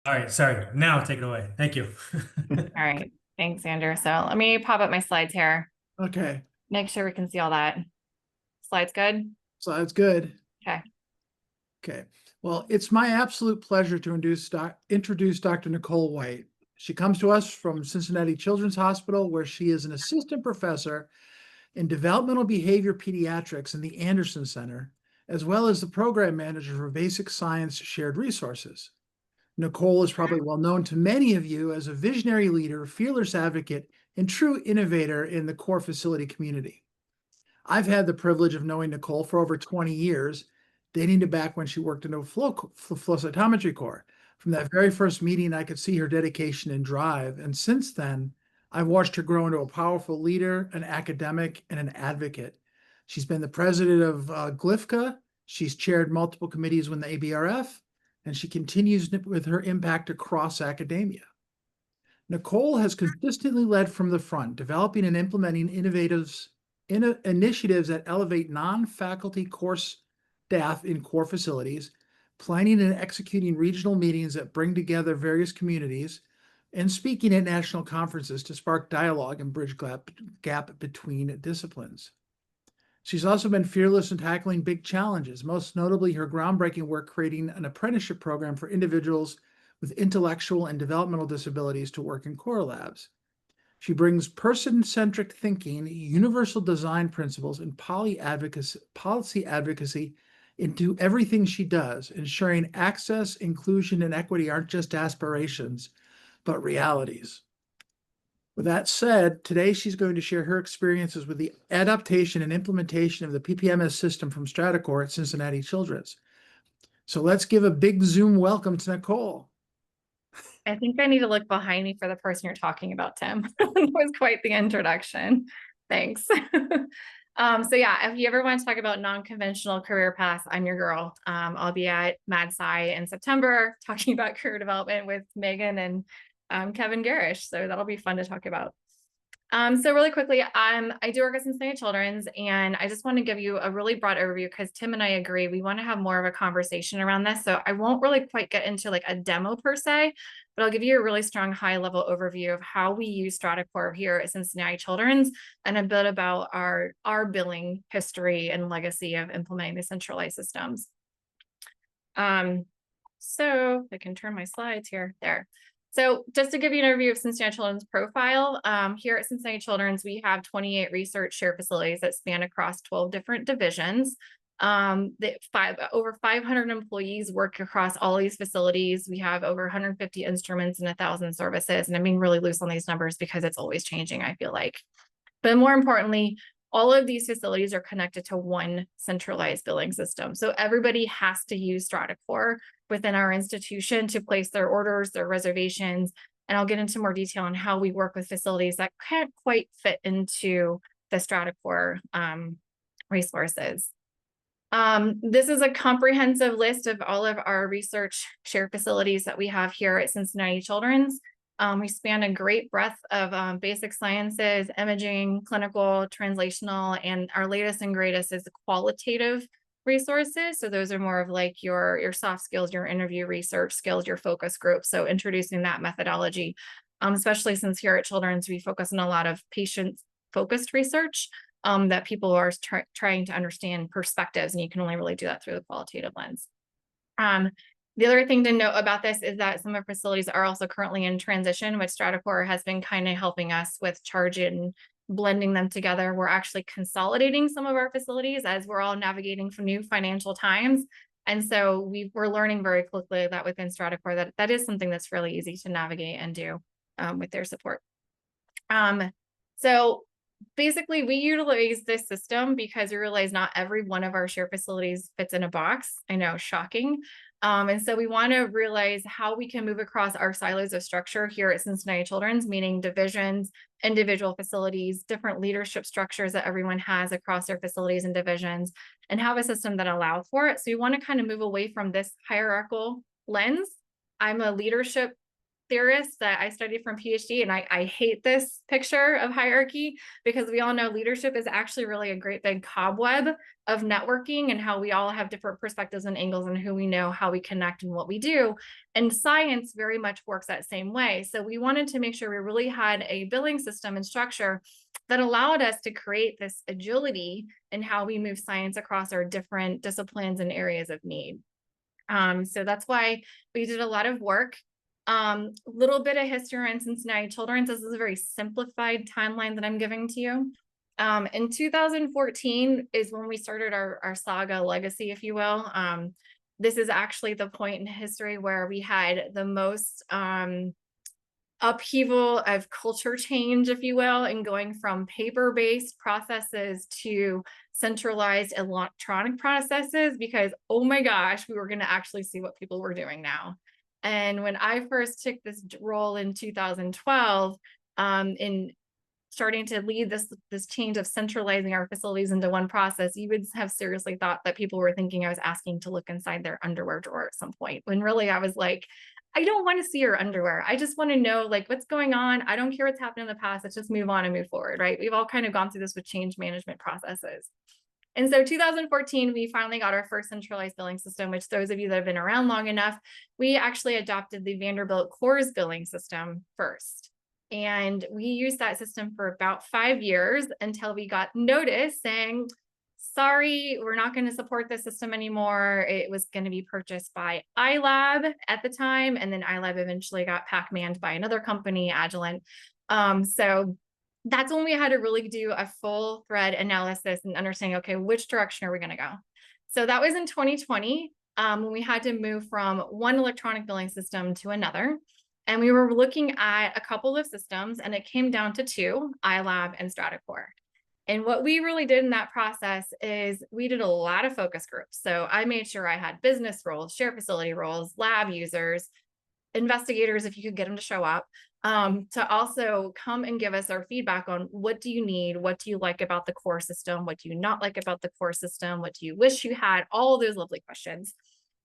All right, sorry. Now take it away. Thank you. All right. Thanks, Andrew. So let me pop up my slides here. Okay, Make sure we can see all that. Slides good? so that's good. Okay. Okay, well, it's my absolute pleasure to introduce Dr. Nicole White. She comes to us from Cincinnati Children's Hospital, where she is an assistant professor in developmental behavior pediatrics in the Anderson Center, as well as the program manager for basic science shared resources. Nicole is probably well known to many of you as a visionary leader, fearless advocate, and true innovator in the core facility community. I've had the privilege of knowing Nicole for over 20 years, dating to back when she worked in a flow cytometry core. From that very first meeting, I could see her dedication and drive. And since then, I've watched her grow into a powerful leader, an academic, and an advocate. She's been the president of GLIFCA. She's chaired multiple committees with the ABRF, and she continues with her impact across academia. Nicole has consistently led from the front, developing and implementing initiatives that elevate non-faculty course staff in core facilities, planning and executing regional meetings that bring together various communities, and speaking at national conferences to spark dialogue and bridge gap between disciplines. She's also been fearless in tackling big challenges, most notably her groundbreaking work creating an apprenticeship program for individuals with intellectual and developmental disabilities to work in core labs. She brings person-centric thinking, universal design principles, and policy advocacy into everything she does, ensuring access, inclusion, and equity aren't just aspirations, but realities. With that said, today she's going to share her experiences with the adaptation and implementation of the PPMS system from Stratocore at Cincinnati Children's. So let's give a big Zoom welcome to Nicole. I think I need to look behind me for the person you're talking about, Tim. That was quite the introduction. Thanks. So yeah, if you ever want to talk about non-conventional career paths, I'm your girl. I'll be at MadSci in September talking about career development with Megan and Kevin Garish. So that'll be fun to talk about. So really quickly, I do work at Cincinnati Children's, and I just want to give you a really broad overview because Tim and I agree we want to have more of a conversation around this. So I won't really quite get into like a demo per se, but I'll give you a really strong high level overview of how we use Stratocore here at Cincinnati Children's and a bit about our billing history and legacy of implementing the centralized systems. So I can turn my slides here, there. So just to give you an overview of Cincinnati Children's profile, here at Cincinnati Children's, we have 28 research share facilities that span across 12 different divisions. Over 500 employees work across all these facilities. We have over 150 instruments and 1,000 services. And I'm being really loose on these numbers because it's always changing, I feel like. But more importantly, all of these facilities are connected to one centralized billing system. So everybody has to use Stratocore within our institution to place their orders, their reservations, and I'll get into more detail on how we work with facilities that can't quite fit into the Stratocore resources. This is a comprehensive list of all of our research share facilities that we have here at Cincinnati Children's. We span a great breadth of basic sciences, imaging, clinical, translational, and our latest and greatest is the qualitative resources. So those are more of like your soft skills, your interview research skills, your focus group. So introducing that methodology, especially since here at Children's, we focus on a lot of patient-focused research that people are trying to understand perspectives, and you can only really do that through the qualitative lens. The other thing to note about this is that some of our facilities are also currently in transition, which Stratocore has been kind of helping us with charging, blending them together. We're actually consolidating some of our facilities as we're all navigating from new financial times. And so we're learning very quickly that within Stratocore that is something that's really easy to navigate and do with their support. So basically, we utilize this system because we realize not every one of our share facilities fits in a box. I know, shocking. And so we want to realize how we can move across our silos of structure here at Cincinnati Children's, meaning divisions, individual facilities, different leadership structures that everyone has across their facilities and divisions, and have a system that allows for it. So we want to kind of move away from this hierarchical lens. I'm a leadership theorist that I studied from PhD, and I hate this picture of hierarchy because we all know leadership is actually really a great big cobweb of networking and how we all have different perspectives and angles and who we know, how we connect and what we do. And science very much works that same way. So we wanted to make sure we really had a billing system and structure that allowed us to create this agility in how we move science across our different disciplines and areas of need. So that's why we did a lot of work. Little bit of history around Cincinnati Children's. This is a very simplified timeline that I'm giving to you. In 2014 is when we started our saga legacy, if you will. This is actually the point in history where we had the most upheaval of culture change, if you will, and going from paper-based processes to centralized electronic processes, because, oh my gosh, we were going to actually see what people were doing now. And when I first took this role in 2012, in starting to lead this change of centralizing our facilities into one process, you would have seriously thought that people were thinking I was asking to look inside their underwear drawer at some point, when really I was like, I don't want to see your underwear. I just want to know like what's going on. I don't care what's happened in the past. Let's just move on and move forward, right? We've all kind of gone through this with change management processes. And so 2014, we finally got our first centralized billing system, which those of you that have been around long enough, we actually adopted the Vanderbilt Core's billing system first. And we used that system for about 5 years until we got notice saying, sorry, we're not going to support this system anymore. It was going to be purchased by iLab at the time. And then iLab eventually got Pac-Manned by another company, Agilent. So that's when we had to really do a full thread analysis and understanding, okay, which direction are we going to go? So that was in 2020, when we had to move from one electronic billing system to another. And we were looking at a couple of systems, and it came down to two, iLab and Stratocore. And what we really did in that process is we did a lot of focus groups. So I made sure I had business roles, shared facility roles, lab users, investigators, if you could get them to show up, to also come and give us our feedback on what do you need? What do you like about the core system? What do you not like about the core system? What do you wish you had? All those lovely questions.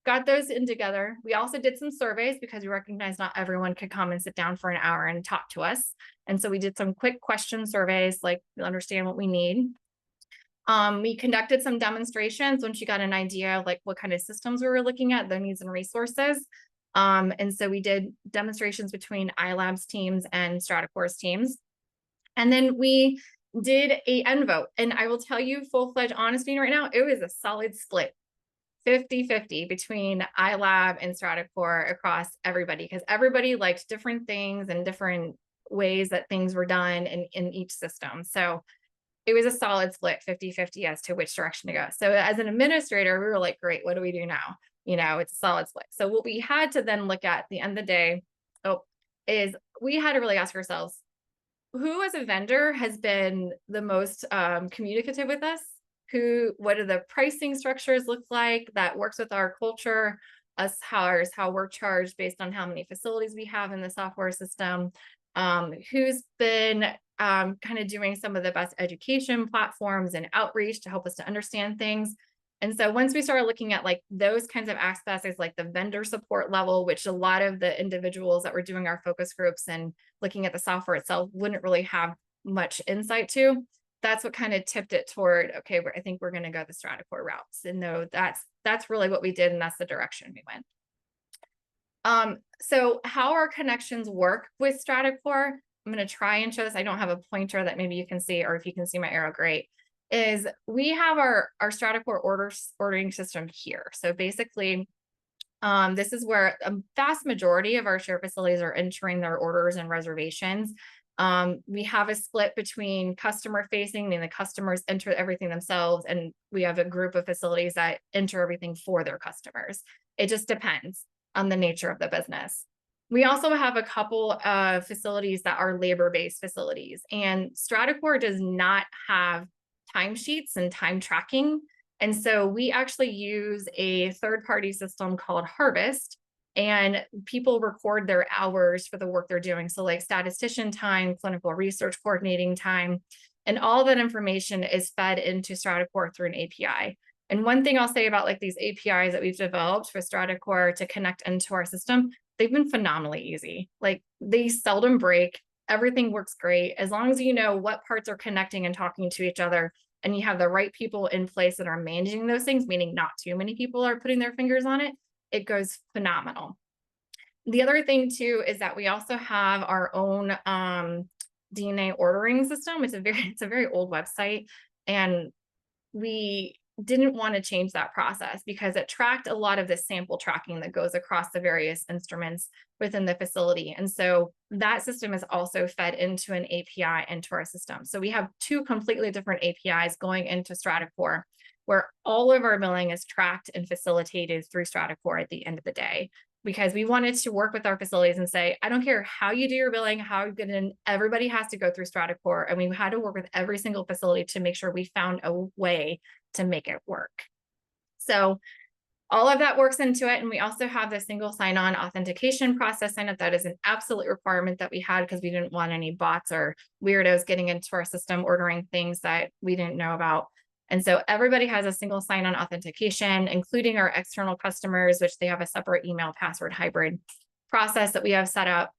Got those in together. We also did some surveys because we recognized not everyone could come and sit down for an hour and talk to us. And so we did some quick question surveys, like to understand what we need. We conducted some demonstrations once you got an idea of like what kind of systems we were looking at, their needs and resources. And so we did demonstrations between iLab's teams and Stratocore's teams. And then we did a end vote. And I will tell you full-fledged honesty right now, it was a solid split. 50-50 between iLab and Stratocore across everybody, because everybody liked different things and different ways that things were done in each system. So it was a solid split, 50-50 as to which direction to go. So as an administrator, we were like, great, what do we do now? You know, it's a solid split. So what we had to then look at the end of the day, is we had to really ask ourselves, who as a vendor has been the most communicative with us? What do the pricing structures look like that works with our culture, how we're charged based on how many facilities we have in the software system, who's been kind of doing some of the best education platforms and outreach to help us to understand things. And so once we started looking at like those kinds of aspects, is like the vendor support level, which a lot of the individuals that were doing our focus groups and looking at the software itself wouldn't really have much insight to. That's what kind of tipped it toward, okay, I think we're going to go the Stratocore routes. And no, that's really what we did. And that's the direction we went. So how our connections work with Stratocore, I'm going to try and show this. I don't have a pointer that maybe you can see, or if you can see my arrow, great, is we have our Stratocore ordering system here. So basically, this is where a vast majority of our shared facilities are entering their orders and reservations. We have a split between customer facing, and the customers enter everything themselves. And we have a group of facilities that enter everything for their customers. It just depends on the nature of the business. We also have a couple of facilities that are labor-based facilities, and Stratocore does not have timesheets and time tracking. And so we actually use a third-party system called Harvest, and people record their hours for the work they're doing. So like statistician time, clinical research coordinating time, and all that information is fed into Stratocore through an API. And one thing I'll say about like these APIs that we've developed for Stratocore to connect into our system, they've been phenomenally easy. Like they seldom break. Everything works great. As long as you know what parts are connecting and talking to each other, and you have the right people in place that are managing those things, meaning not too many people are putting their fingers on it, it goes phenomenal. The other thing too is that we also have our own DNA ordering system. It's a very old website, and we didn't want to change that process because it tracked a lot of the sample tracking that goes across the various instruments within the facility. And so that system is also fed into an API into our system. So we have two completely different APIs going into Stratocore, where all of our billing is tracked and facilitated through Stratocore at the end of the day. Because we wanted to work with our facilities and say, I don't care how you do your billing, how you get in, everybody has to go through Stratocore. And we had to work with every single facility to make sure we found a way to make it work. So all of that works into it. And we also have the single sign-on authentication process sign-up. That is an absolute requirement that we had because we didn't want any bots or weirdos getting into our system, ordering things that we didn't know about. And so everybody has a single sign-on authentication, including our external customers, which they have a separate email password hybrid process that we have set up.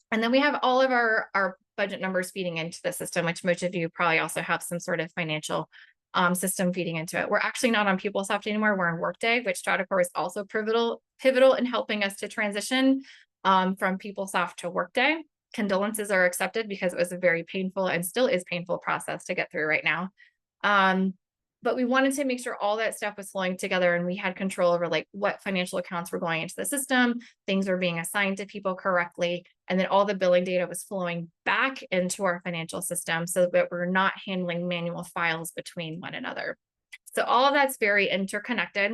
And then we have all of our budget numbers feeding into the system, which most of you probably also have some sort of financial system feeding into it. We're actually not on PeopleSoft anymore. We're in Workday, which Stratocore is also pivotal in helping us to transition from PeopleSoft to Workday. Condolences are accepted because it was a very painful and still is painful process to get through right now. But we wanted to make sure all that stuff was flowing together and we had control over like what financial accounts were going into the system, things were being assigned to people correctly, and then all the billing data was flowing back into our financial system so that we're not handling manual files between one another. So all of that's very interconnected.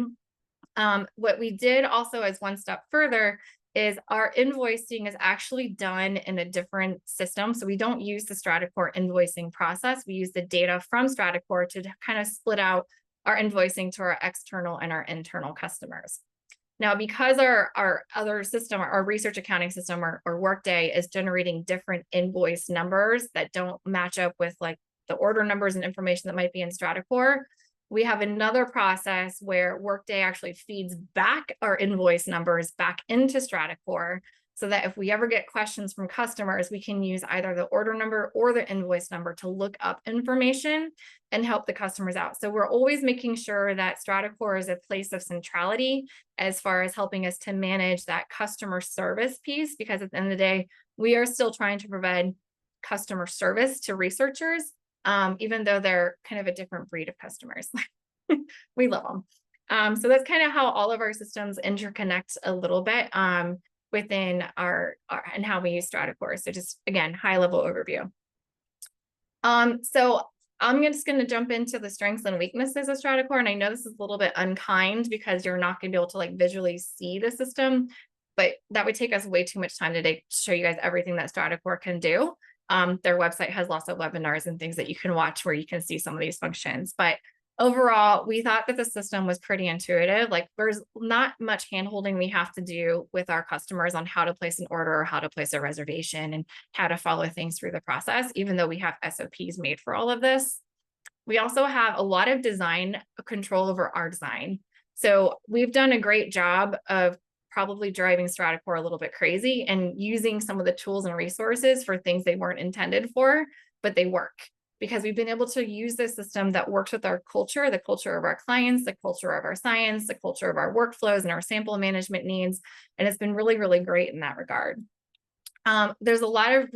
What we did also as one step further is our invoicing is actually done in a different system. So we don't use the Stratocore invoicing process. We use the data from Stratocore to kind of split out our invoicing to our external and our internal customers. Now, because our other system, our research accounting system or Workday is generating different invoice numbers that don't match up with like the order numbers and information that might be in Stratocore, we have another process where Workday actually feeds back our invoice numbers back into Stratocore so that if we ever get questions from customers, we can use either the order number or the invoice number to look up information and help the customers out. So we're always making sure that Stratocore is a place of centrality as far as helping us to manage that customer service piece, because at the end of the day, we are still trying to provide customer service to researchers, even though they're kind of a different breed of customers. We love them. So that's kind of how all of our systems interconnect a little bit within our and how we use Stratocore. So just again, high level overview. So I'm just going to jump into the strengths and weaknesses of Stratocore. And I know this is a little bit unkind because you're not going to be able to like visually see the system, but that would take us way too much time today to show you guys everything that Stratocore can do. Their website has lots of webinars and things that you can watch where you can see some of these functions. But overall, we thought that the system was pretty intuitive. Like there's not much handholding we have to do with our customers on how to place an order or how to place a reservation and how to follow things through the process, even though we have SOPs made for all of this. We also have a lot of design control over our design. So we've done a great job of probably driving Stratocore a little bit crazy and using some of the tools and resources for things they weren't intended for, but they work because we've been able to use this system that works with our culture, the culture of our clients, the culture of our science, the culture of our workflows and our sample management needs. And it's been really, really great in that regard. There's a lot of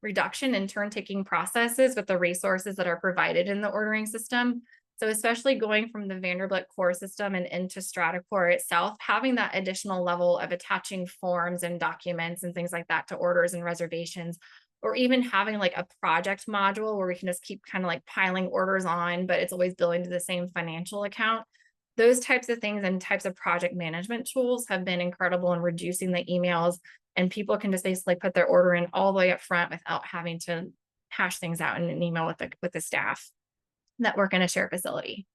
reduction in turn-taking processes with the resources that are provided in the ordering system. So especially going from the Vanderbilt core system and into Stratocore itself, having that additional level of attaching forms and documents and things like that to orders and reservations, or even having like a project module where we can just keep kind of like piling orders on, but it's always billing to the same financial account. Those types of things and types of project management tools have been incredible in reducing the emails, and people can just basically put their order in all the way up front without having to hash things out in an email with the staff that work in a shared facility.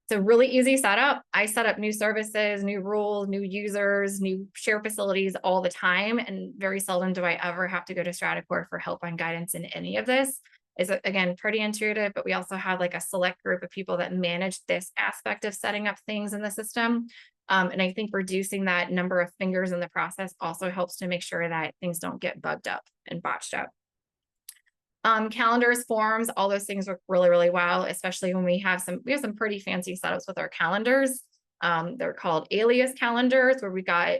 It's a really easy setup. I set up new services, new rules, new users, new share facilities all the time. And very seldom do I ever have to go to Stratocore for help on guidance in any of this. It's again, pretty intuitive, but we also have like a select group of people that manage this aspect of setting up things in the system. And I think reducing that number of fingers in the process also helps to make sure that things don't get bugged up and botched up. Calendars, forms, all those things work really, really well, especially when we have some pretty fancy setups with our calendars. They're called alias calendars, where we got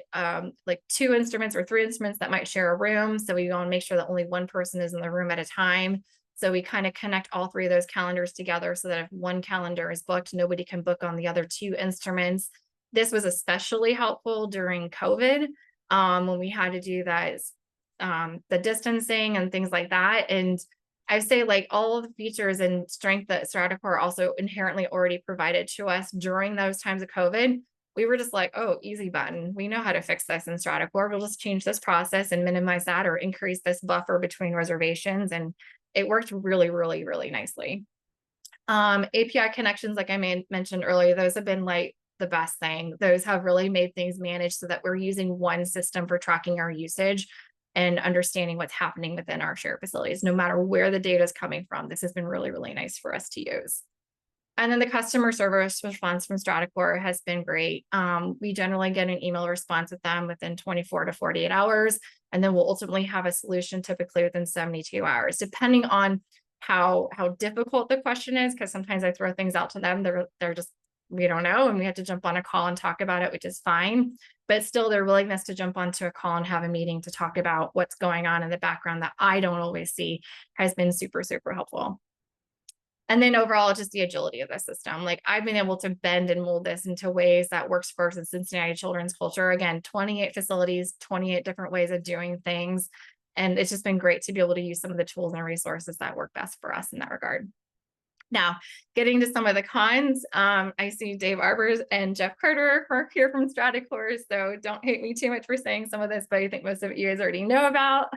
like 2 instruments or 3 instruments that might share a room. So we want to make sure that only one person is in the room at a time. So we kind of connect all 3 of those calendars together so that if one calendar is booked, nobody can book on the other 2 instruments. This was especially helpful during COVID, when we had to do that, the distancing and things like that. And I say, like, all of the features and strength that Stratocore also inherently already provided to us during those times of COVID, we were just like, oh, easy button. We know how to fix this in Stratocore. We'll just change this process and minimize that or increase this buffer between reservations. And it worked really, really, really nicely. API connections, like I mentioned earlier, those have been like the best thing. Those have really made things managed so that we're using one system for tracking our usage and understanding what's happening within our shared facilities, no matter where the data is coming from. This has been really, really nice for us to use. And then the customer service response from Stratocore has been great. We generally get an email response with them within 24 to 48 hours, and then we'll ultimately have a solution typically within 72 hours, depending on how difficult the question is, because sometimes I throw things out to them, they're just, we don't know, and we have to jump on a call and talk about it, which is fine. But still, their willingness to jump onto a call and have a meeting to talk about what's going on in the background that I don't always see has been super, super helpful. And then overall, just the agility of the system. Like, I've been able to bend and mold this into ways that works for the Cincinnati Children's culture. Again, 28 facilities, 28 different ways of doing things. And it's just been great to be able to use some of the tools and resources that work best for us in that regard. Now, getting to some of the cons, I see Dave Arbers and Jeff Carter are here from Stratocore, so don't hate me too much for saying some of this, but I think most of you guys already know about.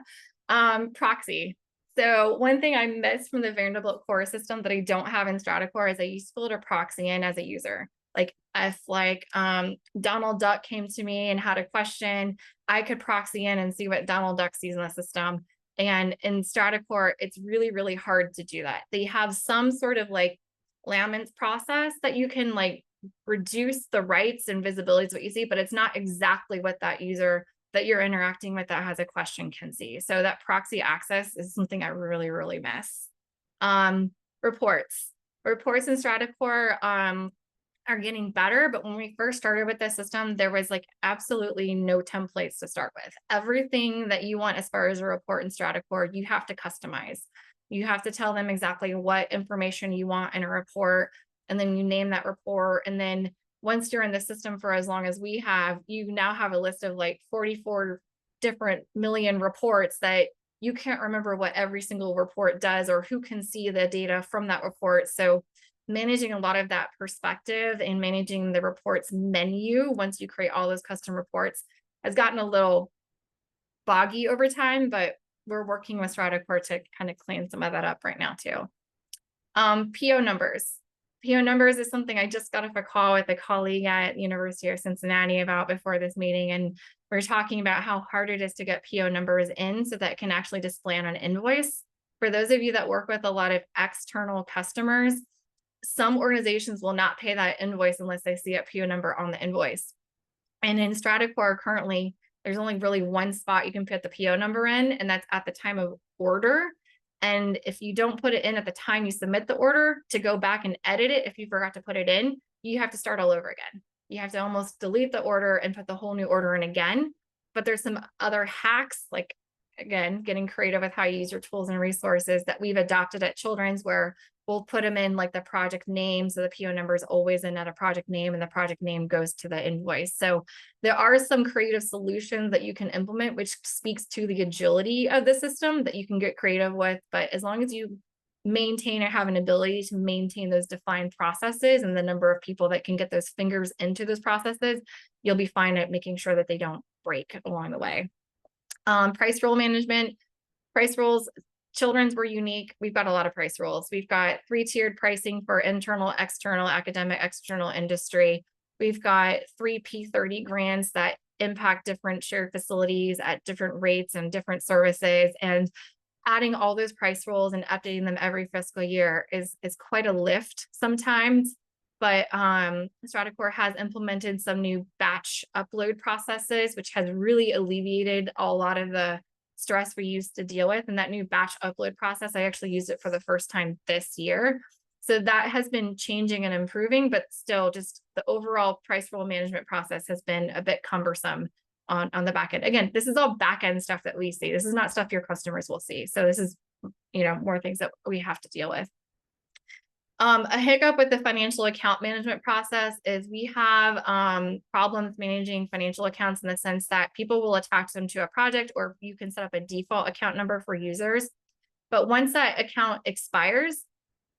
Proxy. So one thing I miss from the Vanderbilt core system that I don't have in Stratocore is I used to be able to proxy in as a user. Like, if Donald Duck came to me and had a question, I could proxy in and see what Donald Duck sees in the system. And in Stratocore, it's really, really hard to do that. They have some sort of like Laments process that you can like reduce the rights and visibility to what you see, but it's not exactly what that user that you're interacting with that has a question can see. So that proxy access is something I really, really miss. Reports in Stratocore are getting better, but when we first started with this system, there was like absolutely no templates to start with. Everything that you want as far as a report in Stratocore, you have to customize. You have to tell them exactly what information you want in a report, and then you name that report. And then once you're in the system for as long as we have, you now have a list of like 44 different million reports that you can't remember what every single report does or who can see the data from that report. So managing a lot of that perspective and managing the reports menu once you create all those custom reports has gotten a little boggy over time, but we're working with Stratocore to kind of clean some of that up right now too. PO numbers. PO numbers is something I just got off a call with a colleague at the University of Cincinnati about before this meeting, and we're talking about how hard it is to get PO numbers in so that it can actually display on an invoice. For those of you that work with a lot of external customers, some organizations will not pay that invoice unless they see a PO number on the invoice. And in Stratocore currently, there's only really one spot you can put the PO number in, and that's at the time of order. And if you don't put it in at the time you submit the order, to go back and edit it, if you forgot to put it in, you have to start all over again. You have to almost delete the order and put the whole new order in again. But there's some other hacks, like, again, getting creative with how you use your tools and resources that we've adopted at Children's, where we'll put them in like the project name. So the PO number is always in at a project name, and the project name goes to the invoice. So there are some creative solutions that you can implement, which speaks to the agility of the system that you can get creative with. But as long as you maintain or have an ability to maintain those defined processes and the number of people that can get those fingers into those processes, you'll be fine at making sure that they don't break along the way. Price roll management. Price rolls, Children's were unique. We've got a lot of price rolls. We've got 3-tiered pricing for internal, external, academic, external industry. We've got 3 P30 grants that impact different shared facilities at different rates and different services. And adding all those price rolls and updating them every fiscal year is quite a lift sometimes. but Stratocore has implemented some new batch upload processes, which has really alleviated a lot of the stress we used to deal with. And that new batch upload process, I actually used it for the first time this year. So that has been changing and improving, but still just the overall price roll management process has been a bit cumbersome on the back end. Again, this is all back end stuff that we see. This is not stuff your customers will see. So this is, more things that we have to deal with. A hiccup with the financial account management process is we have problems managing financial accounts in the sense that people will attach them to a project, or you can set up a default account number for users. But once that account expires,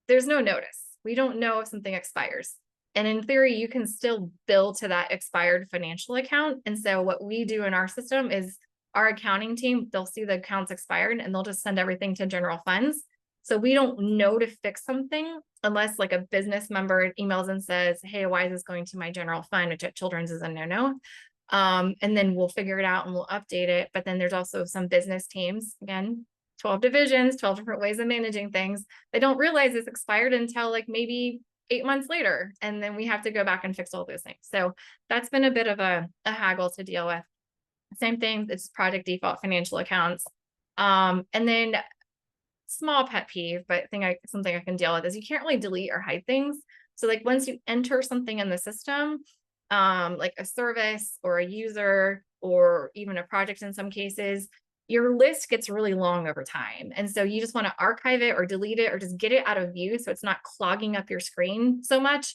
there's no notice. We don't know if something expires. And in theory, you can still bill to that expired financial account. And so what we do in our system is our accounting team, they'll see the accounts expired and they'll just send everything to general funds. So we don't know to fix something unless like a business member emails and says, hey, why is this going to my general fund, which at Children's is a no-no. And then we'll figure it out and we'll update it. But then there's also some business teams, again, 12 divisions, 12 different ways of managing things. They don't realize it's expired until like maybe 8 months later. And then we have to go back and fix all those things. So that's been a bit of a haggle to deal with. Same thing, it's project default financial accounts. And then small pet peeve, but something I can deal with is you can't really delete or hide things. So like once you enter something in the system, like a service or a user or even a project in some cases, your list gets really long over time. And so you just want to archive it or delete it or just get it out of view so it's not clogging up your screen so much.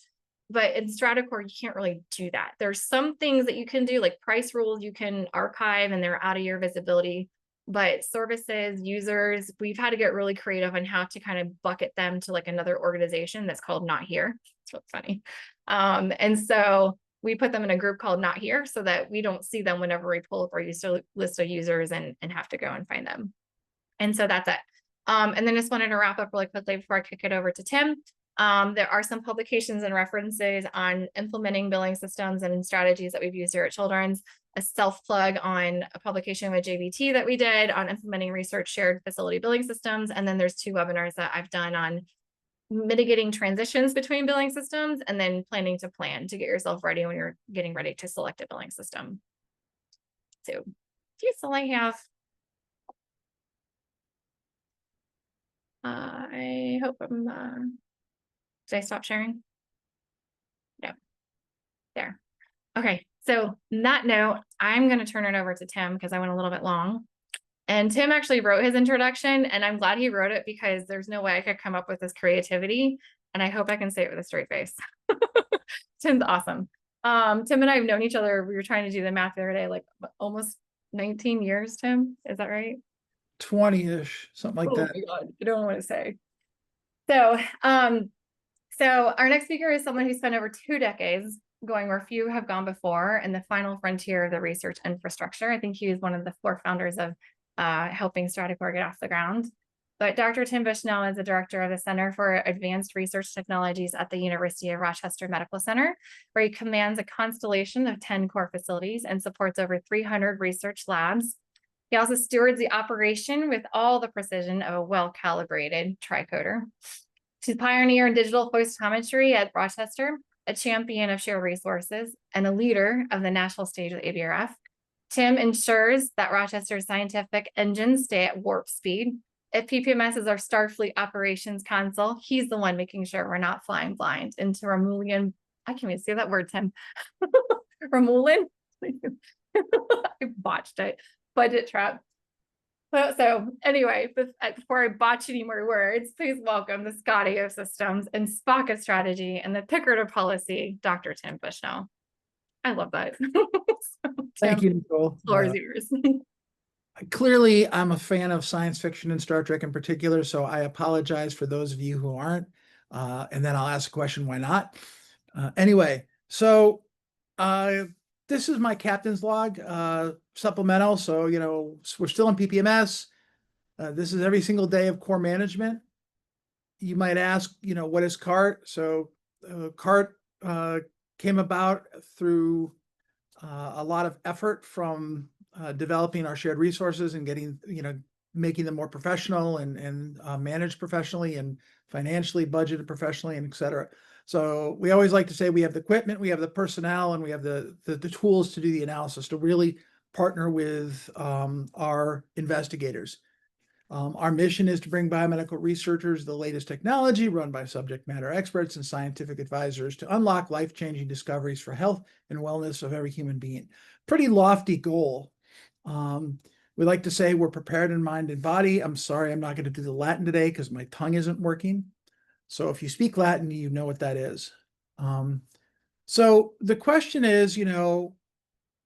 But in Stratocore, you can't really do that. There's some things that you can do, like price rules you can archive and they're out of your visibility. But services, users, we've had to get really creative on how to kind of bucket them to like another organization that's called Not Here. It's really funny. And so we put them in a group called Not Here so that we don't see them whenever we pull up our list of users and have to go and find them. And so that's it. And then just wanted to wrap up really quickly before I kick it over to Tim. There are some publications and references on implementing billing systems and strategies that we've used here at Children's. A self-plug on a publication with JVT that we did on implementing research shared facility billing systems. And then there's 2 webinars that I've done on mitigating transitions between billing systems and then planning to plan to get yourself ready when you're getting ready to select a billing system. So that's all I have. I hope I'm, did I stop sharing? No, there. Okay. So on that note, I'm going to turn it over to Tim because I went a little bit long. And Tim actually wrote his introduction, and I'm glad he wrote it because there's no way I could come up with this creativity. And I hope I can say it with a straight face. Tim's awesome. Tim and I have known each other. We were trying to do the math the other day, like almost 19 years, Tim. Is that right? 20-ish, something like that. Oh my God, I don't know what to say. So, so our next speaker is someone who spent over 2 decades going where few have gone before in the final frontier of the research infrastructure. I think he was one of the 4 founders of helping Stratocore get off the ground. But Dr. Tim Bushnell is the director of the Center for Advanced Research Technologies at the University of Rochester Medical Center, where he commands a constellation of 10 core facilities and supports over 300 research labs. He also stewards the operation with all the precision of a well-calibrated tricoder. He's a pioneer in digital voice commentary at Rochester, a champion of shared resources, and a leader of the national stage with ABRF. Tim ensures that Rochester's scientific engines stay at warp speed. If PPMS is our Starfleet operations console, he's the one making sure we're not flying blind into Romulan. I can't even say that word, Tim. Romulan? I botched it. Budget trap. So anyway, before I botch any more words, please welcome the Scotty of Systems and Spock of Strategy and the Pickard of Policy, Dr. Tim Bushnell. I love that. Thank you, Nicole. Floor is yours. Clearly, I'm a fan of science fiction and Star Trek in particular, so I apologize for those of you who aren't. And then I'll ask a question, why not? Anyway, so this is my captain's log supplemental. So, we're still in PPMS. This is every single day of core management. You might ask, what is CART? So CART came about through a lot of effort from developing our shared resources and getting, making them more professional and managed professionally and financially budgeted professionally and et cetera. So we always like to say we have the equipment, we have the personnel, and we have the tools to do the analysis, to really partner with our investigators. Our mission is to bring biomedical researchers the latest technology run by subject matter experts and scientific advisors to unlock life-changing discoveries for health and wellness of every human being. Pretty lofty goal. We like to say we're prepared in mind and body. I'm sorry, I'm not going to do the Latin today because my tongue isn't working. So if you speak Latin, you know what that is. So the question is,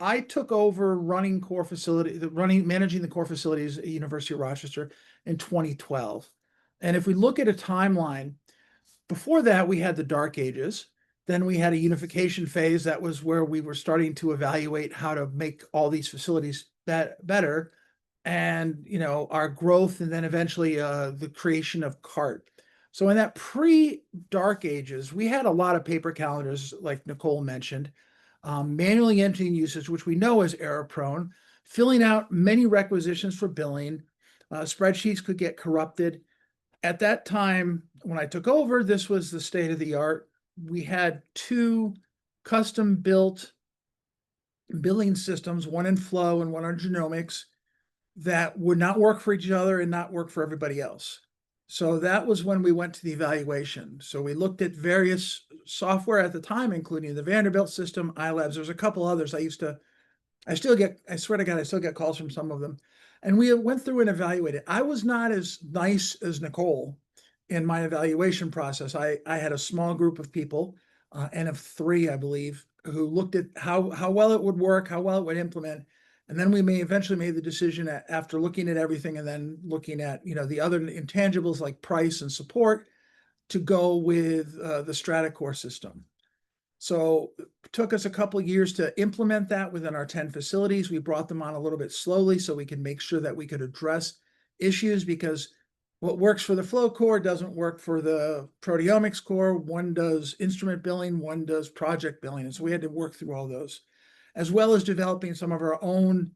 I took over running core facility, managing the core facilities at University of Rochester in 2012. And if we look at a timeline, before that, we had the dark ages. Then we had a unification phase. That was where we were starting to evaluate how to make all these facilities better. And, our growth, and then eventually the creation of CART. So in that pre-dark ages, we had a lot of paper calendars, like Nicole mentioned, manually entering usage, which we know is error prone, filling out many requisitions for billing. Spreadsheets could get corrupted. At that time, when I took over, this was the state of the art. We had 2 custom built billing systems, one in flow and one on genomics, that would not work for each other and not work for everybody else. So that was when we went to the evaluation. So we looked at various software at the time, including the Vanderbilt system, iLabs. There's a couple others I swear to God, I still get calls from some of them. And we went through and evaluated. I was not as nice as Nicole in my evaluation process. I had a small group of people, N of 3, I believe, who looked at how well it would work, how well it would implement. And then we eventually made the decision after looking at everything and then looking at, the other intangibles like price and support, to go with the Stratocore system. So it took us a couple of years to implement that within our 10 facilities. We brought them on a little bit slowly so we can make sure that we could address issues, because what works for the flow core doesn't work for the proteomics core. One does instrument billing, one does project billing. And so we had to work through all those, as well as developing some of our own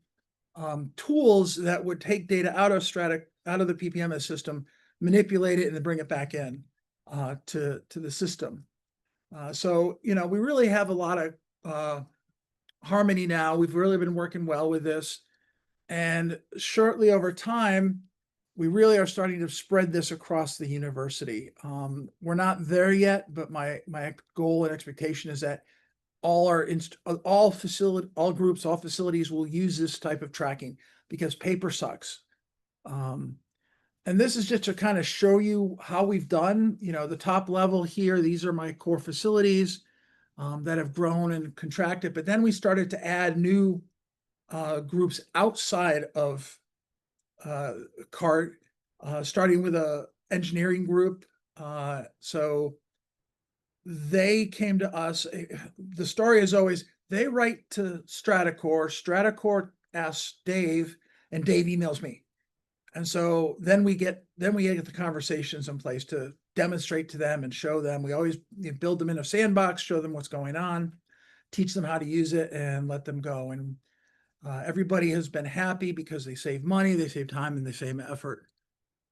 tools that would take data out of the PPMS system, manipulate it, and then bring it back in to the system. So, we really have a lot of harmony now. We've really been working well with this. And shortly over time, we really are starting to spread this across the university. We're not there yet, but my goal and expectation is that all facilities will use this type of tracking, because paper sucks. And this is just to kind of show you how we've done. The top level here, these are my core facilities that have grown and contracted. But then we started to add new groups outside of CART, starting with a engineering group. So they came to us. The story is always, they write to Stratocore. Stratocore asks Dave, and Dave emails me. And so then we get the conversations in place to demonstrate to them and show them. We always build them in a sandbox, show them what's going on, teach them how to use it, and let them go. And everybody has been happy because they save money, they save time, and they save effort.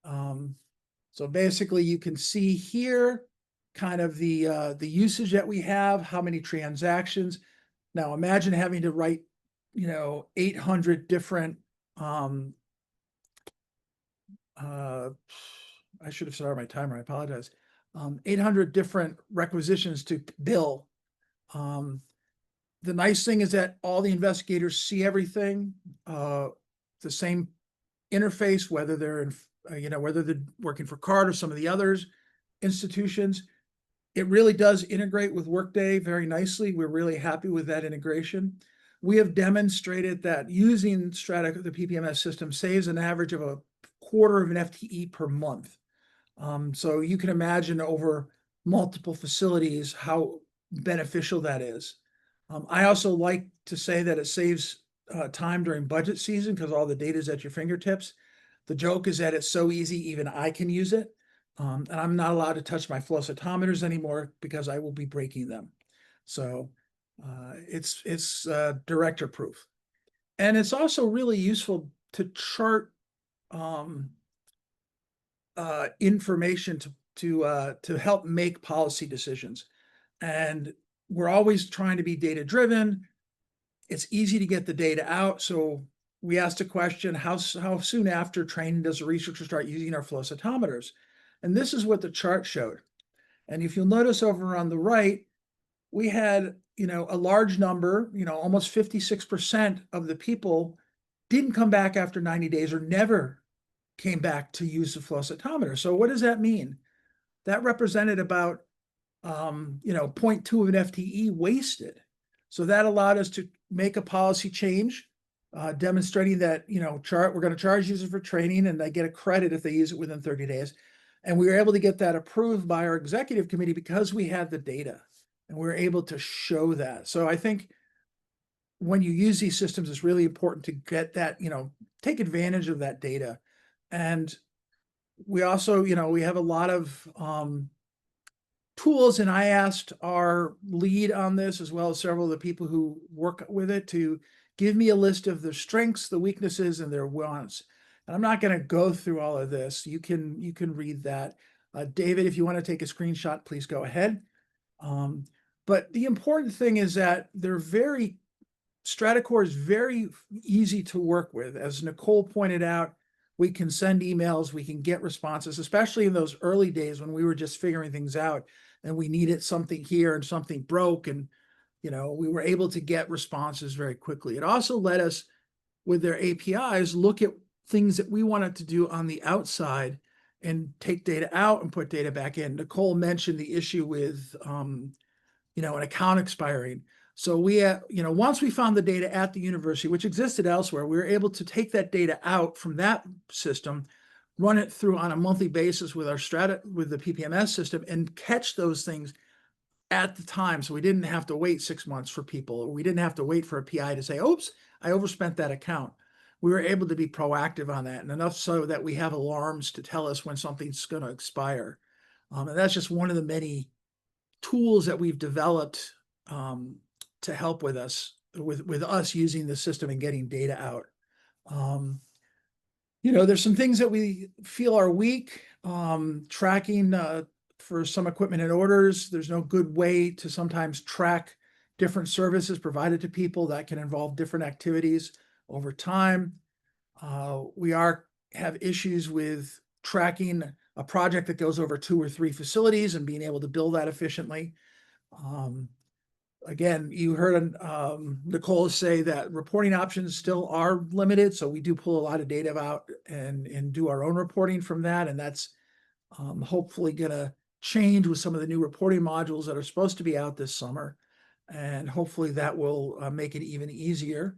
So basically, you can see here kind of the usage that we have, how many transactions. Now imagine having to write, 800 different I should have started my timer. I apologize. 800 different requisitions to bill. The nice thing is that all the investigators see everything, the same interface, whether they're whether they're working for CART or some of the others institutions. It really does integrate with Workday very nicely. We're really happy with that integration. We have demonstrated that using the PPMS system saves an average of a quarter of an FTE per month. So you can imagine over multiple facilities how beneficial that is. I also like to say that it saves time during budget season, because all the data is at your fingertips. The joke is that it's so easy, even I can use it. And I'm not allowed to touch my flow cytometers anymore because I will be breaking them. So it's director proof. And it's also really useful to chart information to help make policy decisions. and we're always trying to be data driven. It's easy to get the data out. So we asked a question, how soon after training does a researcher start using our flow cytometers? And this is what the chart showed. And if you'll notice over on the right, we had, a large number, almost 56% of the people didn't come back after 90 days or never came back to use the flow cytometer. So what does that mean? That represented about 0.2 of an FTE wasted. So that allowed us to make a policy change, demonstrating that, we're going to charge users for training and they get a credit if they use it within 30 days. And we were able to get that approved by our executive committee because we had the data and we were able to show that. So I think when you use these systems, it's really important to get that, take advantage of that data. And we also, we have a lot of tools, and I asked our lead on this, as well as several of the people who work with it, to give me a list of their strengths, the weaknesses, and their wants. And I'm not going to go through all of this. You can read that. David, if you want to take a screenshot, please go ahead. But the important thing is that Stratocore is very easy to work with. As Nicole pointed out, we can send emails, we can get responses, especially in those early days when we were just figuring things out and we needed something here and something broke, and we were able to get responses very quickly. It also let us, with their APIs, look at things that we wanted to do on the outside and take data out and put data back in. Nicole mentioned the issue with an account expiring. So we, once we found the data at the university, which existed elsewhere, we were able to take that data out from that system, run it through on a monthly basis with with the PPMS system, and catch those things at the time. So we didn't have to wait 6 months for people, or we didn't have to wait for a PI to say, oops, I overspent that account. We were able to be proactive on that, and enough so that we have alarms to tell us when something's going to expire. And that's just one of the many tools that we've developed to help with us using the system and getting data out. There's some things that we feel are weak. Tracking for some equipment and orders. There's no good way to sometimes track different services provided to people. That can involve different activities over time. We have issues with tracking a project that goes over 2 or 3 facilities and being able to bill that efficiently. Again, you heard Nicole say that reporting options still are limited, so we do pull a lot of data out and do our own reporting from that, and that's hopefully going to change with some of the new reporting modules that are supposed to be out this summer, and hopefully that will make it even easier.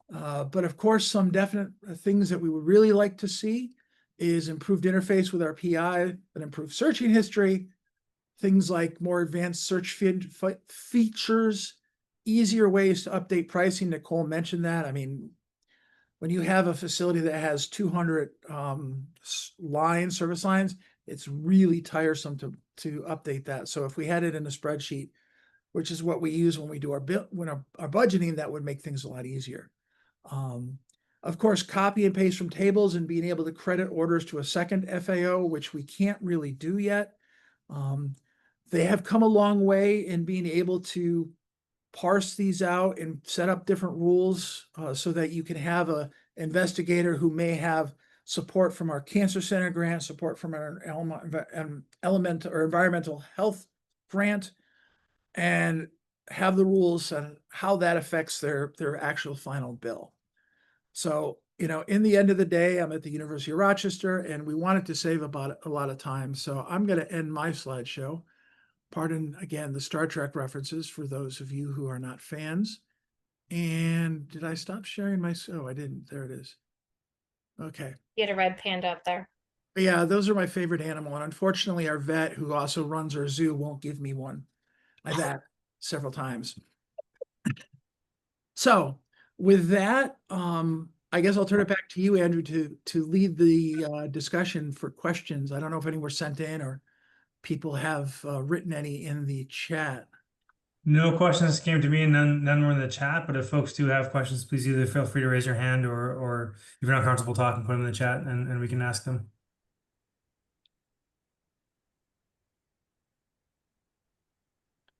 But of course, some definite things that we would really like to see is improved interface with our PI, an improved searching history, things like more advanced search features, easier ways to update pricing. Nicole mentioned that. I mean, when you have a facility that has 200 service lines, it's really tiresome to update that. So if we had it in a spreadsheet, which is what we use when we do our budgeting, that would make things a lot easier. Of course, copy and paste from tables and being able to credit orders to a second FAO, which we can't really do yet. They have come a long way in being able to parse these out and set up different rules so that you can have an investigator who may have support from our cancer center grant, support from our element or environmental health grant, and have the rules and how that affects their actual final bill. So, in the end of the day, I'm at the University of Rochester, and we wanted to save about a lot of time. So I'm going to end my slideshow. Pardon, again, the Star Trek references for those of you who are not fans. And did I stop sharing my, oh, I didn't. There it is. Okay. You had a red panda up there. Yeah, those are my favorite animal. And unfortunately, our vet, who also runs our zoo, won't give me one. I've asked several times. So with that, I guess I'll turn it back to you, Andrew, to lead the discussion for questions. I don't know if any were sent in or people have written any in the chat. No questions came to me, and none were in the chat. But if folks do have questions, please either feel free to raise your hand, or if you're not comfortable talking, put them in the chat, and we can ask them.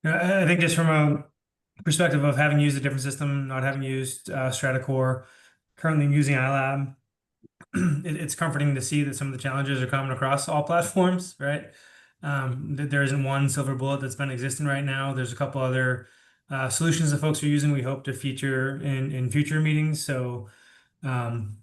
I think just from a perspective of having used a different system, not having used Stratocore, currently using iLab, it's comforting to see that some of the challenges are common across all platforms, right? That there isn't one silver bullet that's been existing right now. There's a couple other solutions that folks are using. We hope to feature in future meetings. So um,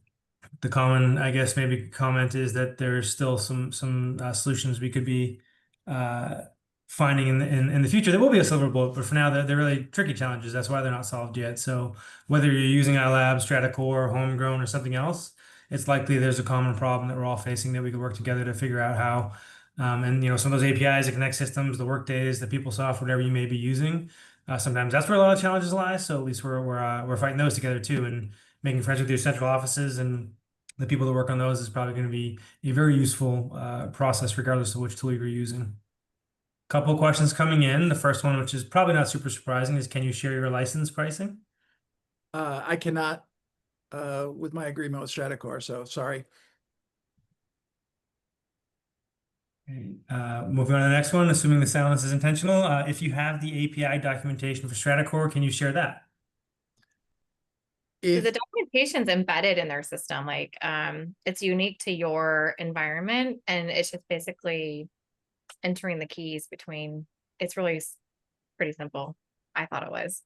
the common, I guess, maybe comment is that there's still some solutions we could be uh, finding in the future. There will be a silver bullet, but for now, they're really tricky challenges. That's why they're not solved yet. So whether you're using iLab, Stratocore, homegrown, or something else, it's likely there's a common problem that we're all facing that we could work together to figure out how. And some of those APIs that connect systems, the workdays, the PeopleSoft, whatever you may be using, sometimes that's where a lot of challenges lie. So at least we're fighting those together too, and making friends with your central offices and the people that work on those is probably going to be a very useful process, regardless of which tool you're using. Couple of questions coming in. The first one, which is probably not super surprising, is can you share your license pricing? I cannot, with my agreement with Stratocore, so sorry. Moving on to the next one, assuming the silence is intentional. If you have the API documentation for Stratocore, can you share that? The If documentation's embedded in their system, like it's unique to your environment, and it's just basically entering the keys between. It's really pretty simple. I thought it was.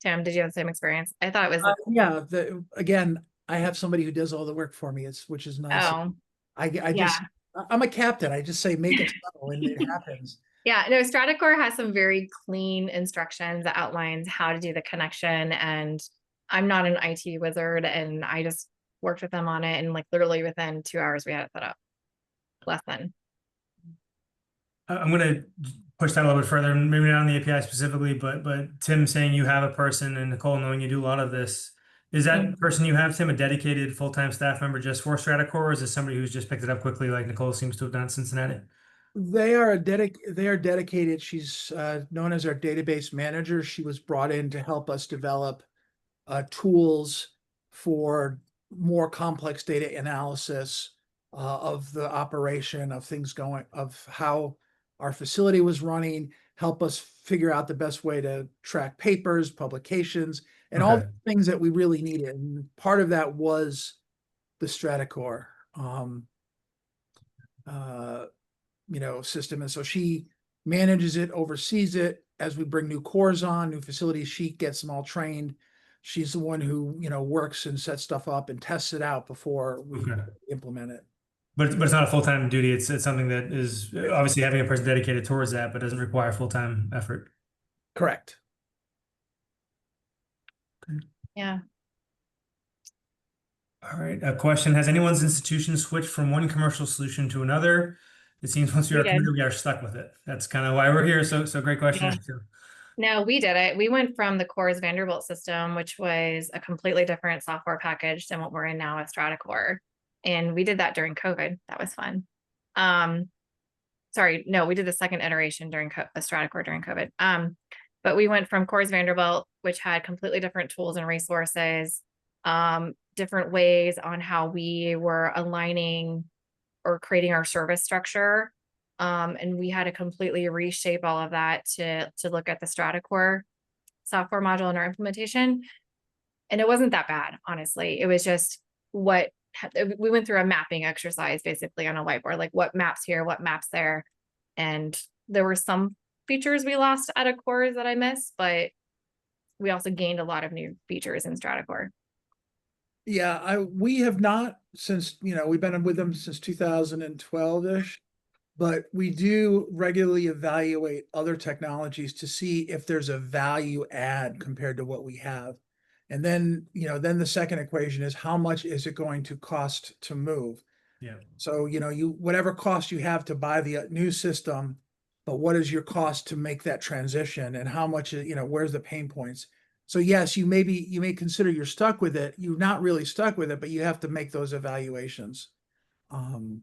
Tim, did you have the same experience? I thought it was. yeah, again, I have somebody who does all the work for me, which is nice. Oh, I yeah. just, I'm a captain. I just say, make it so, and it happens. Yeah, no, Stratocore has some very clean instructions that outlines how to do the connection. And I'm not an IT wizard, and I just worked with them on it. And like literally within 2 hours, we had it set up. Less than. I'm going to push that a little bit further, maybe not on the API specifically, but Tim saying you have a person and Nicole knowing you do a lot of this. Is that person you have, Tim, a dedicated full-time staff member just for Stratocore, or is this somebody who's just picked it up quickly like Nicole seems to have done at Cincinnati? They are dedicated. She's known as our database manager. She was brought in to help us develop tools for more complex data analysis of the operation of things of how our facility was running, help us figure out the best way to track papers, publications, and all the things that we really needed. And part of that was the Stratocore system. And so she manages it, oversees it. As we bring new cores on, new facilities, she gets them all trained. She's the one who, works and sets stuff up and tests it out before we implement it. But it's not a full-time duty. It's something that is obviously having a person dedicated towards that, but doesn't require full-time effort. Correct. Yeah. All right. A question: has anyone's institution switched from one commercial solution to another? It seems once we are committed, we are stuck with it. That's kind of why we're here. So great question. Yeah. No, we did it. We went from the Core's Vanderbilt system, which was a completely different software package than what we're in now with Stratocore. And we did that during COVID. That was fun. Sorry, no, we did the second iteration during Stratocore during COVID. But we went from Core's Vanderbilt, which had completely different tools and resources, different ways on how we were aligning or creating our service structure. And we had to completely reshape all of that to look at the Stratocore software module in our implementation. And it wasn't that bad, honestly. It was just we went through a mapping exercise basically on a whiteboard, like what maps here, what maps there. And there were some features we lost out of Cores that I missed, but we also gained a lot of new features in Stratocore. Yeah, we have not since, we've been with them since 2012-ish. But we do regularly evaluate other technologies to see if there's a value add compared to what we have. And then, then the second equation is how much is it going to cost to move? Yeah. So, whatever cost you have to buy the new system, but what is your cost to make that transition, and how much, where's the pain points? So yes, you may consider you're stuck with it. You're not really stuck with it, but you have to make those evaluations. And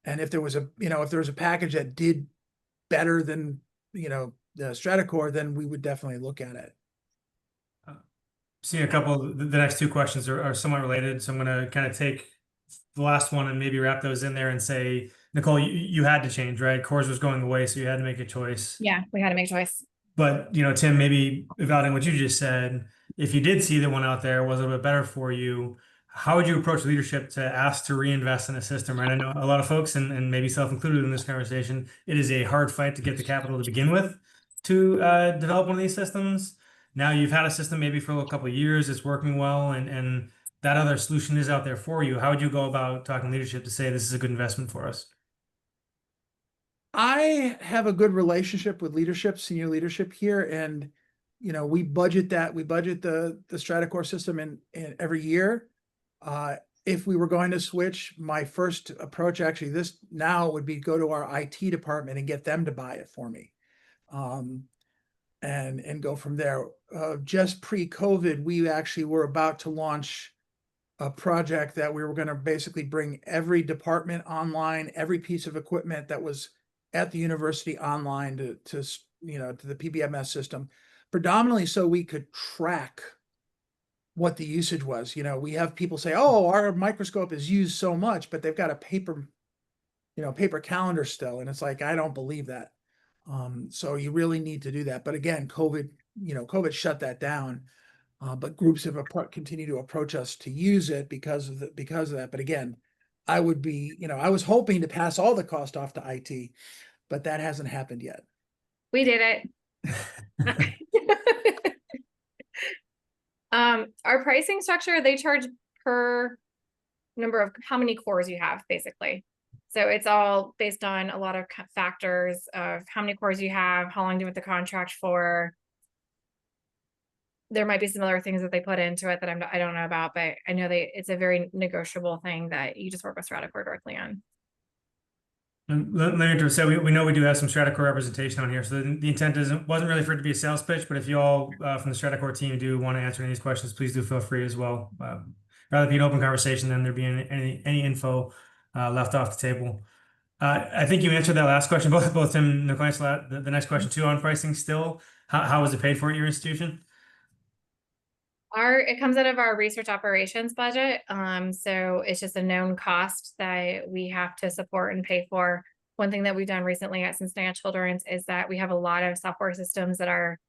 if there was a package that did better than, the Stratocore, then we would definitely look at it. Seeing a couple, the next two questions are somewhat related. So I'm going to kind of take the last one and maybe wrap those in there and say, Nicole, you had to change, right? Coors was going away, so you had to make a choice. Yeah, we had to make a choice. But, Tim, maybe evaluating what you just said, if you did see that one out there was a little bit better for you, how would you approach leadership to ask to reinvest in a system, right? I know a lot of folks, and maybe self-included in this conversation, it is a hard fight to get the capital to begin with to develop one of these systems. Now you've had a system maybe for a couple of years, it's working well, and that other solution is out there for you. How would you go about talking leadership to say this is a good investment for us? I have a good relationship with leadership, senior leadership here, and we budget the Stratocore system in every year. If we were going to switch, my first approach actually this now would be go to our IT department and get them to buy it for me, and go from there. Just pre-COVID, we actually were about to launch a project that we were going to basically bring every department online, every piece of equipment that was at the university online to the PBMS system, predominantly so we could track what the usage was. We have people say, "Oh, our microscope is used so much," but they've got a paper calendar still, and it's like, I don't believe that. So you really need to do that. But again, COVID shut that down. But groups have continued to approach us to use it because of that. But again, I was hoping to pass all the cost off to IT, but that hasn't happened yet. We did it. Our pricing structure, they charge per number of how many cores you have, basically. So it's all based on a lot of factors of how many cores you have, how long do you want the contract for. There might be some other things that they put into it that I don't know about, but I know it's a very negotiable thing that you just work with Stratocore directly on. And let me just say, we know we do have some Stratocore representation on here, so the intent wasn't really for it to be a sales pitch, but if you all from the Stratocore team do want to answer any of these questions, please do feel free as well. Rather be an open conversation than there being any info left off the table. I think you answered that last question, both Tim and Nicole answered the next question too on pricing still. How is it paid for at your institution? It comes out of our research operations budget. So it's just a known cost that we have to support and pay for. One thing that we've done recently at Cincinnati Children's is that we have a lot of software systems that are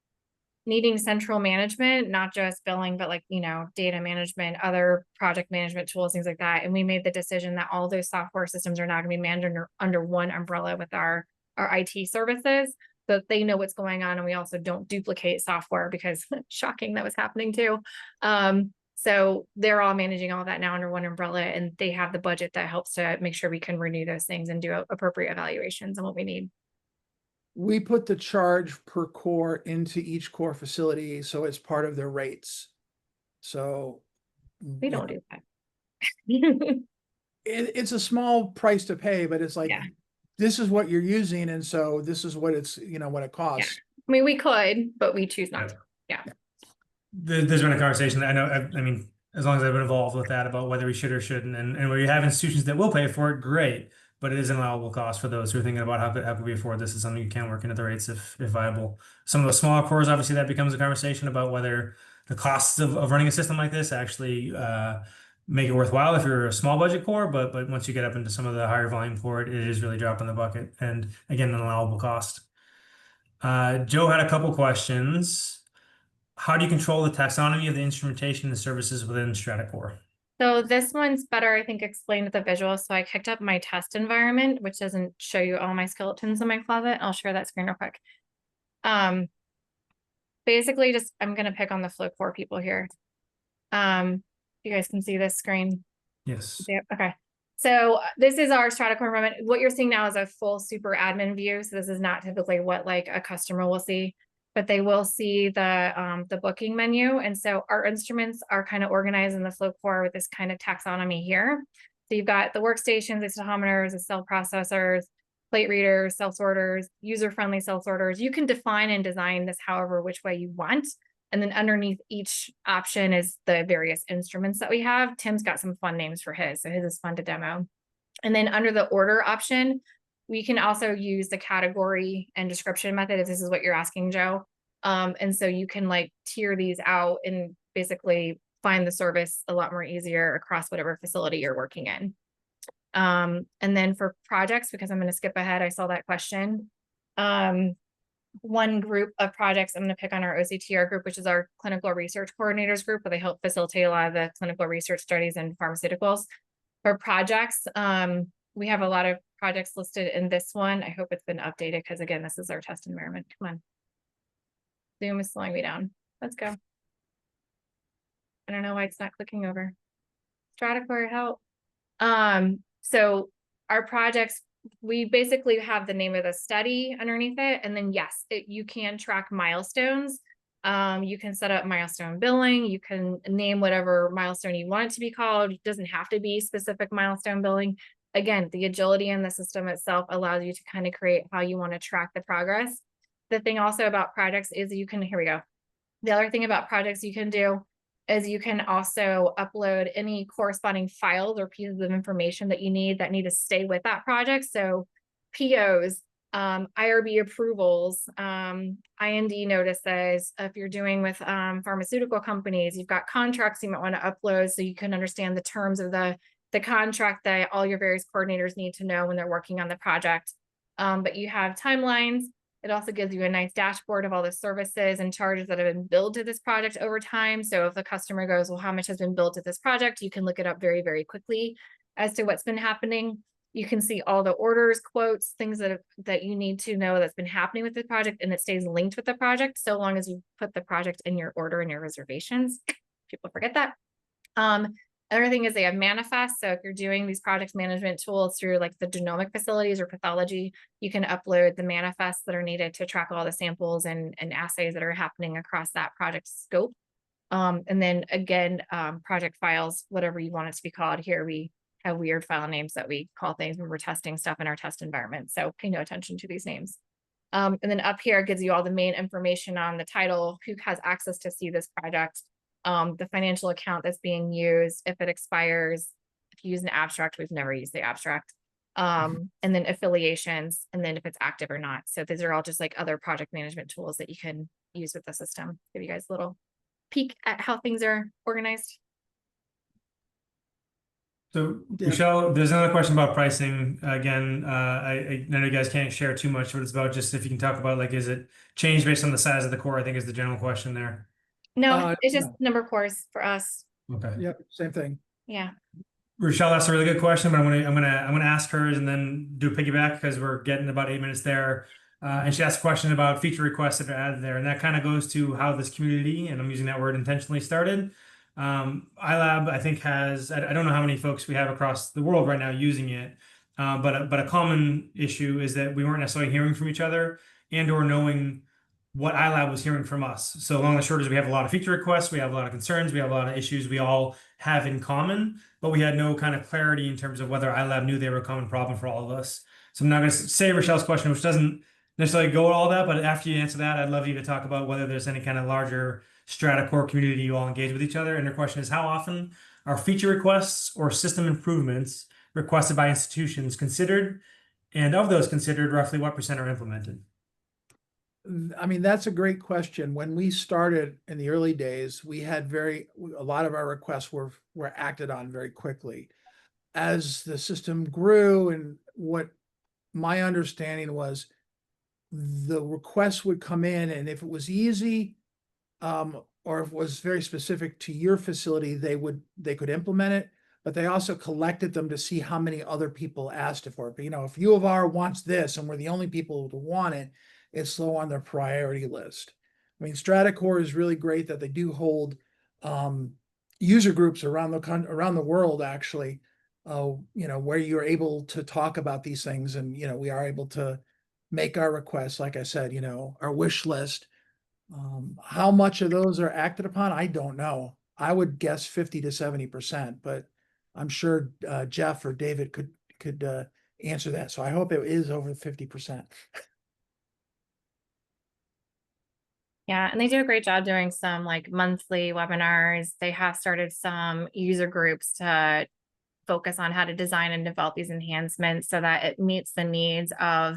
needing central management, not just billing, but like, data management, other project management tools, things like that. And we made the decision that all those software systems are now going to be managed under one umbrella with our IT services, so that they know what's going on. And we also don't duplicate software, because shocking, that was happening too. So they're all managing all that now under one umbrella, and they have the budget that helps to make sure we can renew those things and do appropriate evaluations on what we need. We put the charge per core into each core facility, so it's part of their rates. So We don't do that. It's a small price to pay, but it's like, Yeah. This is what you're using, and so this is what what it costs. I mean, we could, but we choose not to. Yeah. There's been a conversation that I mean, as long as I've been involved with that about whether we should or shouldn't, and where you have institutions that will pay for it, great, but it is an allowable cost for those who are thinking about how could we afford this. Is something you can work into the rates if viable. Some of the smaller cores, obviously, that becomes a conversation about whether the costs of running a system like this actually make it worthwhile if you're a small budget core, but once you get up into some of the higher volume core, it is really dropping the bucket, and again, an allowable cost. Joe had a couple questions. How do you control the taxonomy of the instrumentation and the services within Stratocore? So this one's better, I think, explained with the visual. So I kicked up my test environment, which doesn't show you all my skeletons in my closet. I'll share that screen real quick. Basically, I'm going to pick on the flow core people here. You guys can see this screen. Yes. Yeah, okay. So this is our Stratocore environment. What you're seeing now is a full super admin view. So this is not typically what like a customer will see, but they will see the booking menu. And so our instruments are kind of organized in the flow core with this kind of taxonomy here. So you've got the workstations, the cytometers, the cell processors, plate readers, cell sorters, user-friendly cell sorters. You can define and design this however which way you want. And then underneath each option is the various instruments that we have. Tim's got some fun names for his, so his is fun to demo. And then under the order option, we can also use the category and description method if this is what you're asking, Joe. And so you can like tier these out and basically find the service a lot more easier across whatever facility you're working in. And then for projects, because I'm going to skip ahead, I saw that question. One group of projects I'm going to pick on our OCTR group, which is our clinical research coordinators group, where they help facilitate a lot of the clinical research studies in pharmaceuticals. For projects, we have a lot of projects listed in this one. I hope it's been updated because again, this is our test environment. Come on. Zoom is slowing me down. Let's go. I don't know why it's not clicking over. Stratocore, help. So our projects, we basically have the name of the study underneath it. And then yes, you can track milestones. You can set up milestone billing. You can name whatever milestone you want it to be called. It doesn't have to be specific milestone billing. Again, the agility in the system itself allows you to kind of create how you want to track the progress. The thing also about projects is you can, here we go. The other thing about projects you can do is you can also upload any corresponding files or pieces of information that you need to stay with that project. So POs, IRB approvals, IND notices. If you're doing with pharmaceutical companies, you've got contracts you might want to upload so you can understand the terms of the contract that all your various coordinators need to know when they're working on the project. But you have timelines. It also gives you a nice dashboard of all the services and charges that have been billed to this project over time. So if the customer goes, well, how much has been billed to this project? You can look it up very, very quickly as to what's been happening. You can see all the orders, quotes, things that you need to know that's been happening with the project, and it stays linked with the project so long as you put the project in your order and your reservations. People forget that. Another thing is they have manifests. So if you're doing these project management tools through like the genomic facilities or pathology, you can upload the manifests that are needed to track all the samples and assays that are happening across that project scope. And then again, project files, whatever you want it to be called. Here we have weird file names that we call things when we're testing stuff in our test environment. So pay no attention to these names. And then up here gives you all the main information on the title, who has access to see this project, the financial account that's being used, if it expires, if you use an abstract, we've never used the abstract, and then affiliations, and then if it's active or not. So these are all just like other project management tools that you can use with the system. Give you guys a little peek at how things are organized. So Michelle, there's another question about pricing. Again, I know you guys can't share too much, but it's about just if you can talk about like, is it changed based on the size of the core? I think is the general question there. No, it's just number cores for us. Okay. Yep, same thing. Yeah. Rochelle, that's a really good question, but I'm gonna ask hers and then do a piggyback because we're getting about 8 minutes there. And she asked a question about feature requests that are added there, and that kind of goes to how this community, and I'm using that word intentionally, started. iLab, I think, has, I don't know how many folks we have across the world right now using it, but a common issue is that we weren't necessarily hearing from each other and or knowing what iLab was hearing from us. So long and short is we have a lot of feature requests, we have a lot of concerns, we have a lot of issues we all have in common, but we had no kind of clarity in terms of whether iLab knew they were a common problem for all of us. So I'm not going to say Rochelle's question, which doesn't necessarily go to all that, but after you answer that, I'd love you to talk about whether there's any kind of larger Stratocore community you all engage with each other. And her question is, how often are feature requests or system improvements requested by institutions considered? And of those considered, roughly what % are implemented? I mean, that's a great question. When we started in the early days, we had a lot of our requests were acted on very quickly. As the system grew, and what my understanding was, the requests would come in, and if it was easy, or if it was very specific to your facility, they could implement it, but they also collected them to see how many other people asked it for. But if U of R wants this and we're the only people to want it, it's low on their priority list. I mean, Stratocore is really great that they do hold user groups around the world, actually, where you're able to talk about these things, and we are able to make our requests, like I said, our wish list. How much of those are acted upon, I don't know. I would guess 50 to 70%, but I'm sure Jeff or David could answer that. So I hope it is over 50%. Yeah, and they do a great job doing some like monthly webinars. They have started some user groups to focus on how to design and develop these enhancements so that it meets the needs of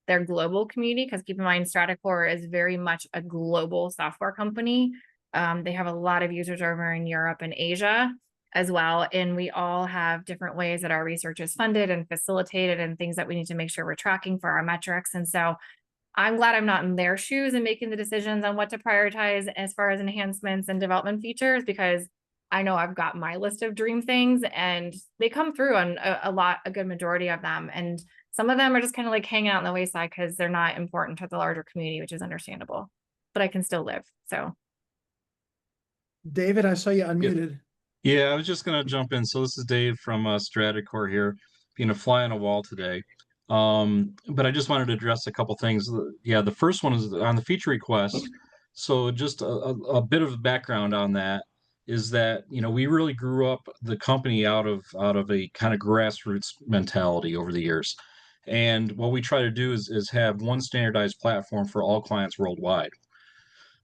their global community. Because keep in mind, Stratocore is very much a global software company. They have a lot of users over in Europe and Asia. as well. And we all have different ways that our research is funded and facilitated and things that we need to make sure we're tracking for our metrics. And so I'm glad I'm not in their shoes and making the decisions on what to prioritize as far as enhancements and development features, because I know I've got my list of dream things and they come through on a good majority of them. And some of them are just kind of like hanging out on the wayside because they're not important to the larger community, which is understandable, but I can still live. So David, I saw you unmuted. Yeah, I was just going to jump in. So this is Dave from Stratocore here, being a fly on a wall today. But I just wanted to address a couple things. Yeah, the first one is on the feature request. So just a bit of background on that is that, you know, we really grew up the company out of a kind of grassroots mentality over the years. And what we try to do is have one standardized platform for all clients worldwide.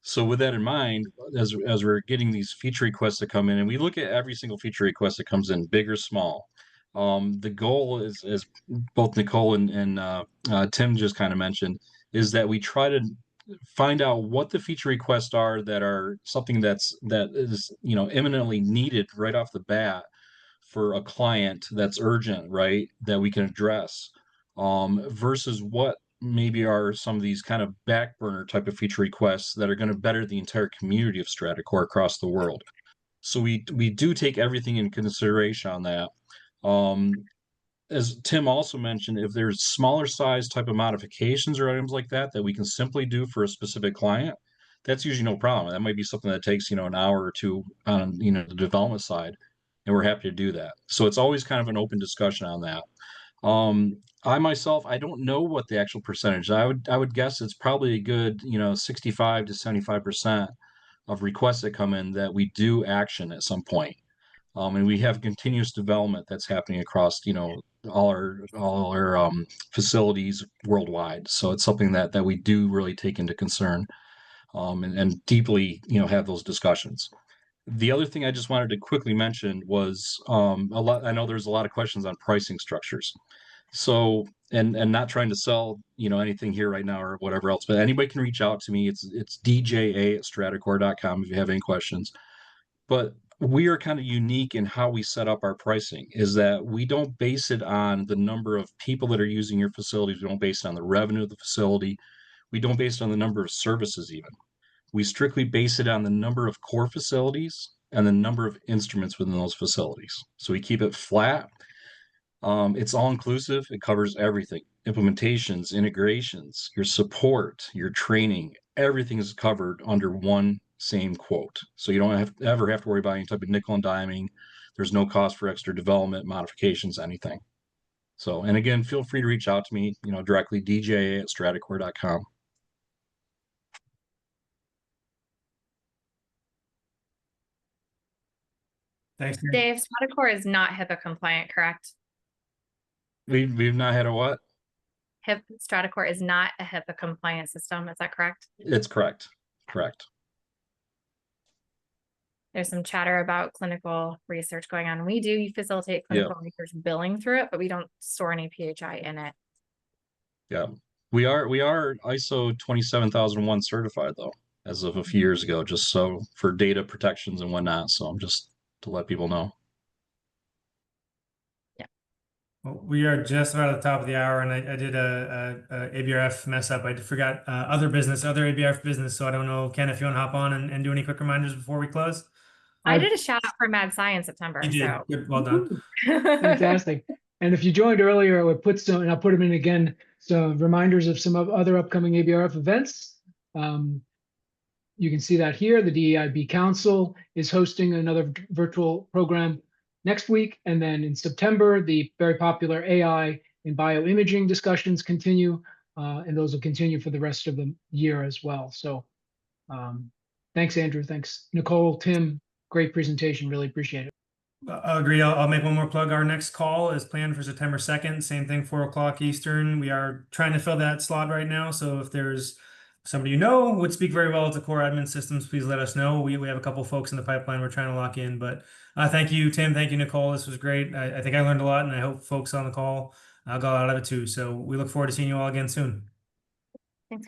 So with that in mind, as we're getting these feature requests that come in, and we look at every single feature request that comes in, big or small, the goal is, as both Nicole and Tim just kind of mentioned, is that we try to find out what the feature requests are that are something that is, you know, imminently needed right off the bat for a client that's urgent, right? That we can address, versus what maybe are some of these kind of back burner type of feature requests that are going to better the entire community of Stratocore across the world. So we do take everything in consideration on that. As Tim also mentioned, if there's smaller size type of modifications or items like that that we can simply do for a specific client, that's usually no problem. That might be something that takes, you know, an hour or two on, you know, the development side, and we're happy to do that. So it's always kind of an open discussion on that. I myself, I don't know what the actual percentage. I would guess it's probably a good, you know, 65 to 75% of requests that come in that we do action at some point. And we have continuous development that's happening across, you know, all our facilities worldwide. So it's something that we do really take into concern, and deeply, you know, have those discussions. The other thing I just wanted to quickly mention was a lot. I know there's a lot of questions on pricing structures. So, and not trying to sell, you know, anything here right now or whatever else, but anybody can reach out to me. It's dja@stratocore.com if you have any questions. But we are kind of unique in how we set up our pricing, is that we don't base it on the number of people that are using your facilities. We don't base it on the revenue of the facility. We don't base it on the number of services even. We strictly base it on the number of core facilities and the number of instruments within those facilities. So we keep it flat. It's all inclusive. It covers everything: implementations, integrations, your support, your training. Everything is covered under one same quote. So you don't ever have to worry about any type of nickel and diming. There's no cost for extra development, modifications, anything. So, and again, feel free to reach out to me, you know, directly, dja@stratocore.com. Thanks, Tim. Dave, Stratocore is not HIPAA compliant, correct? We've not had a what? Stratocore is not a HIPAA compliant system. Is that correct? It's correct. Correct. There's some chatter about clinical research going on. We do facilitate clinical research billing through it, but we don't store any PHI in it. Yeah. We are ISO 27001 certified though, as of a few years ago, just so for data protections and whatnot. So I'm just to let people know. Yeah. Well, we are just about at the top of the hour, and I did a ABRF mess up. I forgot other ABRF business. So I don't know, Ken, if you want to hop on and do any quick reminders before we close. I did a shout out for Mad Science September. You did. So. Good. Well done. Fantastic. And if you joined earlier, I would put some, and I'll put them in again, some reminders of some other upcoming ABRF events. You can see that here. The DEIB Council is hosting another virtual program next week. And then in September, the very popular AI and bioimaging discussions continue, and those will continue for the rest of the year as well. So thanks, Andrew. Thanks, Nicole, Tim. Great presentation. Really appreciate it. I agree. I'll make one more plug. Our next call is planned for September 2nd. Same thing, 4 o'clock Eastern. We are trying to fill that slot right now. So if there's somebody you know would speak very well to core admin systems, please let us know. We have a couple folks in the pipeline we're trying to lock in. But thank you, Tim. Thank you, Nicole. This was great. I think I learned a lot, and I hope folks on the call got out of it too. So we look forward to seeing you all again soon. Thanks, guys.